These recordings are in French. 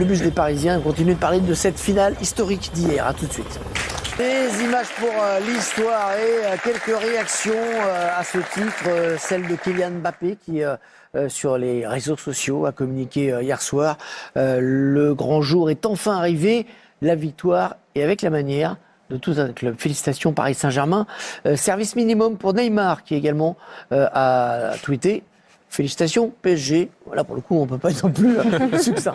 Le bus des Parisiens, on continue de parler de cette finale historique d'hier. À tout de suite. Des images pour l'histoire et quelques réactions à ce titre. Celle de Kylian Mbappé qui, sur les réseaux sociaux, a communiqué hier soir. Le grand jour est enfin arrivé. La victoire et avec la manière de tout un club. Félicitations Paris Saint-Germain. Service minimum pour Neymar qui également a tweeté. Félicitations PSG. Voilà, pour le coup, on ne peut pas être non plus succinct.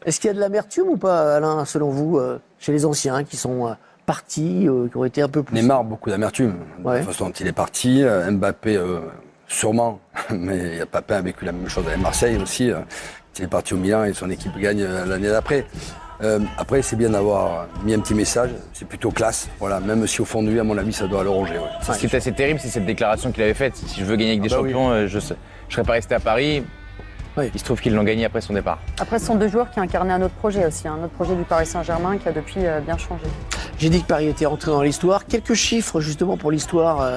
Est-ce qu'il y a de l'amertume ou pas, Alain, selon vous, chez les anciens qui sont partis, qui ont été un peu plus... Neymar, beaucoup d'amertume. De la façon dont il est parti. Mbappé, sûrement. Mais Mbappé a vécu la même chose avec Marseille aussi. Il est parti au Milan et son équipe gagne l'année d'après. Après, c'est bien d'avoir mis un petit message. C'est plutôt classe. Voilà, même si au fond de lui, à mon avis, ça doit le ronger. Ouais. Ce qui est assez terrible, c'est cette déclaration qu'il avait faite. Si je veux gagner avec des champions, je ne serais pas resté à Paris. Oui. Il se trouve qu'ils l'ont gagné après son départ. Après, ce sont deux joueurs qui incarnaient un autre projet aussi, un autre projet du Paris Saint-Germain qui a depuis bien changé. J'ai dit que Paris était rentré dans l'histoire. Quelques chiffres justement pour l'histoire,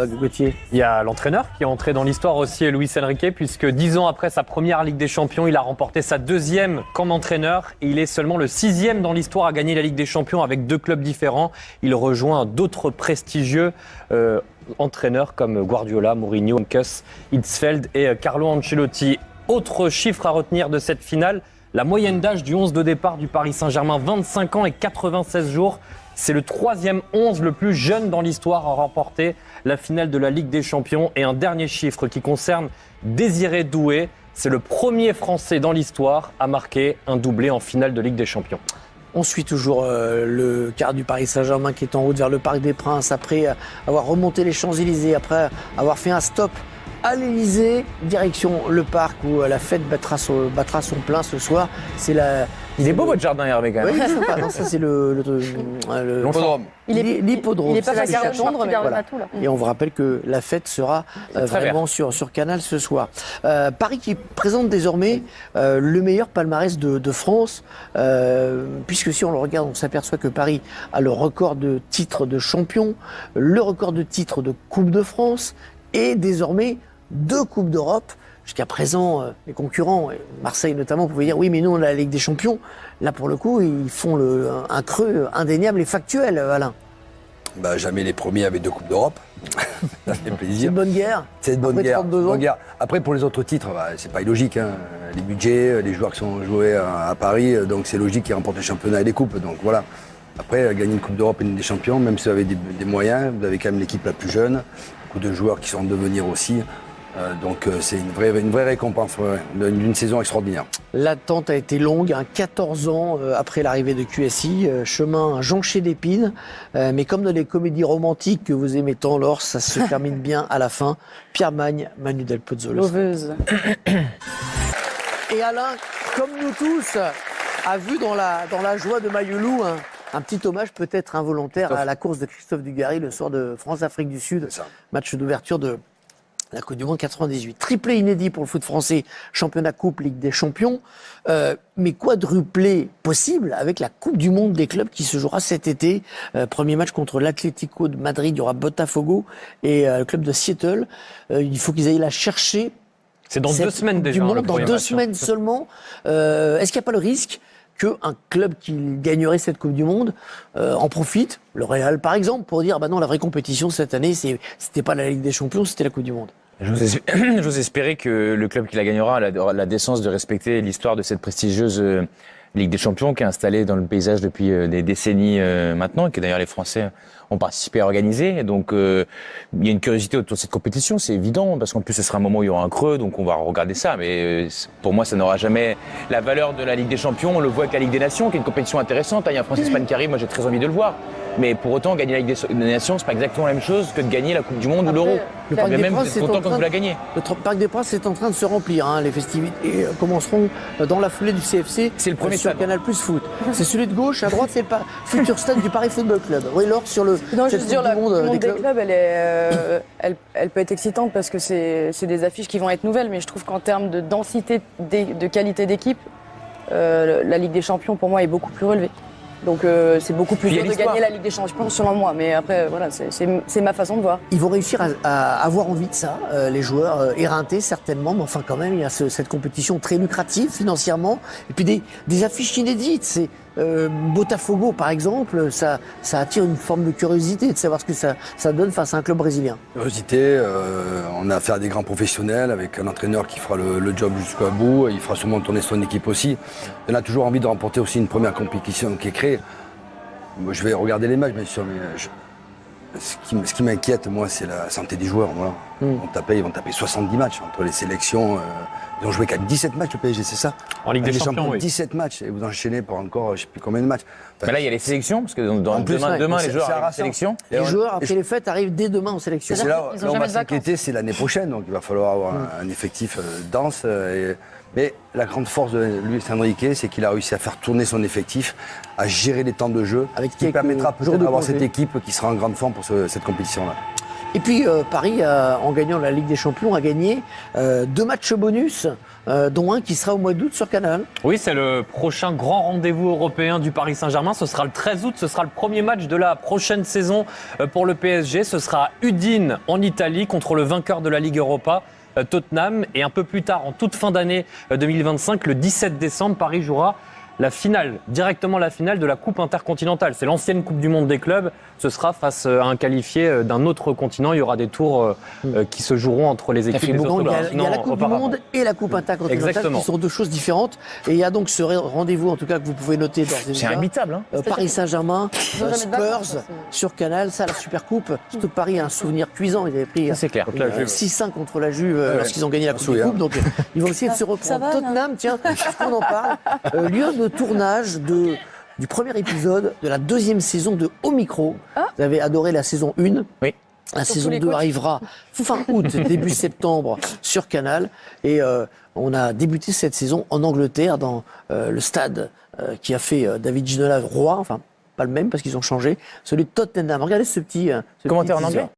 Gauthier. Il y a l'entraîneur qui est entré dans l'histoire aussi, Luis Enrique, puisque 10 ans après sa première Ligue des Champions, il a remporté sa deuxième comme entraîneur. Et il est seulement le 6e dans l'histoire à gagner la Ligue des Champions avec 2 clubs différents. Il rejoint d'autres prestigieux entraîneurs comme Guardiola, Mourinho, Kuss, Hitzfeld et Carlo Ancelotti. Autre chiffre à retenir de cette finale, la moyenne d'âge du 11 de départ du Paris Saint-Germain, 25 ans et 96 jours. C'est le 3e 11 le plus jeune dans l'histoire à remporter la finale de la Ligue des Champions. Et un dernier chiffre qui concerne Désiré Doué, c'est le premier Français dans l'histoire à marquer un doublé en finale de Ligue des Champions. On suit toujours le quart du Paris Saint-Germain qui est en route vers le Parc des Princes après avoir remonté les Champs-Élysées, après avoir fait un stop à l'Élysée, direction le parc où la fête battra son plein ce soir. Il est beau votre jardin, Hervé, quand même. Oui, sympa. Non, ça c'est l'hippodrome. L'hippodrome. Il est pas facile à attendre, mais voilà. Tout, là. Et on vous rappelle que la fête sera vraiment sur Canal ce soir. Paris qui présente désormais le meilleur palmarès de France, puisque si on le regarde, on s'aperçoit que Paris a le record de titres de champion, le record de titres de Coupe de France et désormais 2 Coupes d'Europe. Jusqu'à présent, les concurrents, Marseille notamment, pouvaient dire oui, mais nous, on a la Ligue des Champions. Là, pour le coup, ils font un creux indéniable et factuel, Alain. Jamais les premiers avaient 2 Coupes d'Europe. Ça fait plaisir. C'est une bonne guerre. C'est une bonne guerre. Après, pour les autres titres, c'est pas illogique. Hein. Les budgets, les joueurs qui sont joués à Paris, donc c'est logique qu'ils remportent les championnats et les coupes. Donc voilà. Après, gagner une Coupe d'Europe et une Ligue des Champions, même si vous avez des moyens, vous avez quand même l'équipe la plus jeune, beaucoup de joueurs qui sont en devenir aussi. Donc c'est une vraie récompense d'une saison extraordinaire. L'attente a été longue, 14 ans après l'arrivée de QSI, chemin jonché d'épines, mais comme dans les comédies romantiques que vous aimez tant, Laure, ça se termine bien à la fin. Pierre Magne, Manu Del Pozzolo. Loveuse. Et Alain, comme nous tous, a vu dans la joie de Mayelou un petit hommage peut-être involontaire à la course de Christophe Dugarry le soir de France-Afrique du Sud, match d'ouverture de la Coupe du Monde 98. Triplé inédit pour le foot français, championnat coupe, Ligue des Champions, mais quadruplé possible avec la Coupe du Monde des clubs qui se jouera cet été. Premier match contre l'Atlético de Madrid, il y aura Botafogo et le club de Seattle. Il faut qu'ils aillent la chercher. C'est dans 2 semaines déjà. Dans 2 semaines seulement. Est-ce qu'il n'y a pas le risque qu'un club qui gagnerait cette Coupe du Monde en profite, le Real par exemple, pour dire non, la vraie compétition cette année, c'était pas la Ligue des Champions, c'était la Coupe du Monde. J'ose espérer que le club qui la gagnera aura la décence de respecter l'histoire de cette prestigieuse Ligue des Champions qui est installée dans le paysage depuis des décennies maintenant et que d'ailleurs les Français ont participé à organiser. Donc il y a une curiosité autour de cette compétition, c'est évident, parce qu'en plus ce sera un moment où il y aura un creux, donc on va regarder ça. Mais pour moi, ça n'aura jamais la valeur de la Ligue des Champions. On le voit avec la Ligue des Nations, qui est une compétition intéressante. Il y a un France-Espagne qui arrive, moi j'ai très envie de le voir. Mais pour autant, gagner la Ligue des Nations, c'est pas exactement la même chose que de gagner la Coupe du Monde ou l'Euro. Le Parc des Princes est content quand vous la gagnez. Le Parc des Princes est en train de se remplir. Les festivités commenceront dans la foulée du CFC. C'est le premier sur Canal Plus Foot. C'est celui de gauche, à droite, c'est le futur stade du Paris Football Club. Oui, Laure, sur le. Non, je veux dire, la Coupe du Monde des clubs, elle peut être excitante parce que c'est des affiches qui vont être nouvelles. Mais je trouve qu'en termes de densité, de qualité d'équipe, la Ligue des Champions, pour moi, est beaucoup plus relevée. Donc c'est beaucoup plus Puis il y a dur de l'histoire. gagner la Ligue des Champions selon moi. Mais après, voilà, c'est ma façon de voir. Ils vont réussir à avoir envie de ça, les joueurs éreintés certainement, mais enfin quand même, il y a cette compétition très lucrative financièrement. Et puis des affiches inédites. C'est Botafogo, par exemple, ça attire une forme de curiosité de savoir ce que ça donne face à un club brésilien. Curiosité, on a affaire à des grands professionnels avec un entraîneur qui fera le job jusqu'au bout. Il fera sûrement tourner son équipe aussi. On a toujours envie de remporter aussi une première compétition qui est créée. Moi, je vais regarder les matchs, bien sûr, mais ce qui m'inquiète, moi, c'est la santé des joueurs. Voilà. Ils vont taper 70 matchs entre les sélections. Ils ont joué qu'à 17 matchs, le PSG, c'est ça? En Ligue des Champions, oui. 17 matchs, et vous enchaînez pour encore, je ne sais plus combien de matchs. Enfin, Mais là, il y a les sélections, parce que En plus, demain c'est- les joueurs c'est arrivent en harassant. sélection. Et Les joueurs, après les fêtes, arrivent dès demain en sélection. c'est là, Ils ont là où on jamais va de vacances. s'inquiéter, c'est l'année prochaine, donc il va falloir avoir un effectif dense. Mais la grande force de Luis Enrique, c'est qu'il a réussi à faire tourner son effectif, à gérer les temps de jeu, Avec qui quelques permettra jours peut-être de d'avoir congé. cette équipe qui sera en grande forme pour cette compétition-là. Et puis Paris, en gagnant la Ligue des Champions, a gagné 2 matchs bonus, dont un qui sera au mois d'août sur Canal. Oui, c'est le prochain grand rendez-vous européen du Paris Saint-Germain. Ce sera le 13 août. Ce sera le premier match de la prochaine saison pour le PSG. Ce sera à Udine, en Italie, contre le vainqueur de la Ligue Europa, Tottenham. Et un peu plus tard, en toute fin d'année 2025, le 17 décembre, Paris jouera la finale, directement la finale de la Coupe intercontinentale. C'est l'ancienne Coupe du Monde des clubs. Ce sera face à un qualifié d'un autre continent. Il y aura des tours qui se joueront entre les équipes fait des beaucoup, autres Donc, il y a continents la Coupe auparavant. du Monde et la Coupe intercontinentale Exactement. qui sont deux choses différentes. Et il y a donc ce rendez-vous, en tout cas, que vous pouvez noter d'ores et C'est déjà. imbitable, hein. Paris Saint-Germain, Ils ont jamais de vacances, Spurs aussi. sur Canal, ça la Super Coupe. Surtout que Paris a un souvenir cuisant. Ils avaient pris Ça, c'est clair. Contre la Juve. 6-1 contre la Juve ouais. lorsqu'ils ont gagné la On Coupe se des souvient. Coupes. Donc ils vont essayer de se Ça reprendre. va, non Tottenham, tiens, puisqu'on en parle, lieu de tournage du premier épisode de la 2e saison de Au Micro. Vous avez adoré la saison 1. Oui. La Surtout saison les 2 coachs. arrivera fin août, début septembre sur Canal. Et on a débuté cette saison en Angleterre, dans le stade qui a fait David Ginola roi, enfin pas le même parce qu'ils ont changé, celui de Tottenham. Regardez ce petit Commentaire en teaser. anglais.